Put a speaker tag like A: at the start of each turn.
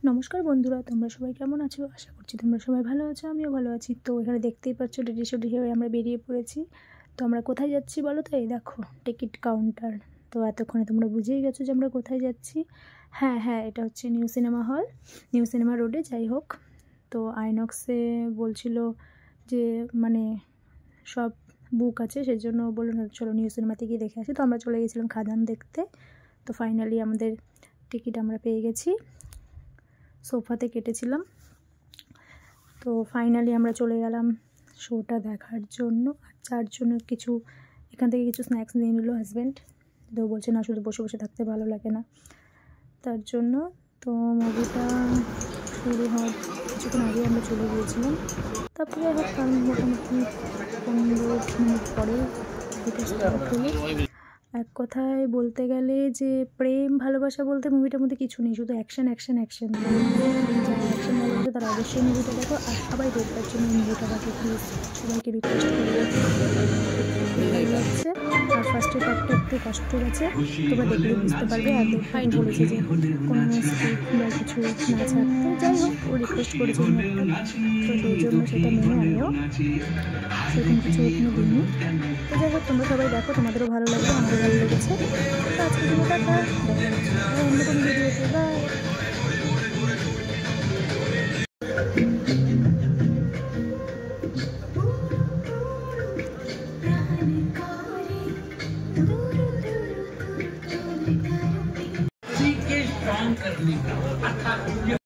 A: নমস্কার বন্ধুরা, তোমরা সবাই কেমন আছো? আশা করছি তোমরা সবাই ভালো আছো, আমিও ভালো আছি। তো এখানে দেখতেই পাচ্ছ রেডি হয়ে আমরা বেরিয়ে পড়েছি। তো আমরা কোথায় যাচ্ছি বলো তো? এই দেখো টিকিট কাউন্টার। তো এতক্ষণে তোমরা বুঝেই গেছো যে আমরা কোথায় যাচ্ছি। হ্যাঁ, এটা হচ্ছে new cinema hall, new cinema রোডে। যাই হোক, তো আইনক্সে বলছিল যে মানে সব বুক আছে, সেজন্য বললো না চলো নিউ সিনেমাতে গিয়ে দেখে আসি। তো আমরা চলে গেছিলাম খাদান দেখতে। তো ফাইনালি আমাদের টিকিট আমরা পেয়ে গেছি, সোফাতে কেটেছিলাম। তো ফাইনালি আমরা চলে গেলাম শোটা দেখার জন্য। আর যার জন্য কিছু এখান থেকে কিছু স্ন্যাক্স নিয়ে নিল হাজব্যান্ড। তো বলছে না শুধু বসে বসে থাকতে ভালো লাগে না, তার জন্য। তো মুভিটা শুরু হওয়ার কিছুক্ষণ আগে আমরা চলে গিয়েছিলাম। তারপরে কারণ মোটামুটি 15 মিনিট পরে মুভিটা স্টার্ট হলো। এক কথায় বলতে গেলে যে প্রেম ভালোবাসা বলতে মুভিটার মধ্যে কিছু নেই, শুধু অ্যাকশন। যারা অ্যাকশন ভালোবাসে তারা অবশ্যই মুভিটা দেখো। আর সবাই দেখবার জন্য মুভিটা দেখো প্লিজ, সবাইকে রিকোয়েস্ট করছে। আর ফার্স্টের পার্টটা একটু কষ্ট গেছে, তোমরা দেখলে বুঝতে পারবে। আর ফাইন বলেছে যে কোনো স্ক্রিপ্ট বা কিছু না ছাড়তে। যাই হোক, ও রিকোয়েস্ট করেছে তো সেই জন্য সেটা মেনে আমিও সেরকম কিছু এখানে দিইনি। তো যাই হোক, তোমরা সবাই দেখো, তোমাদেরও ভালো লাগবে, আমারও ভালো লেগেছে। তো আজকে দিনে দেখা অন্য কোনো ভিডিওতে। বাই।
B: करने का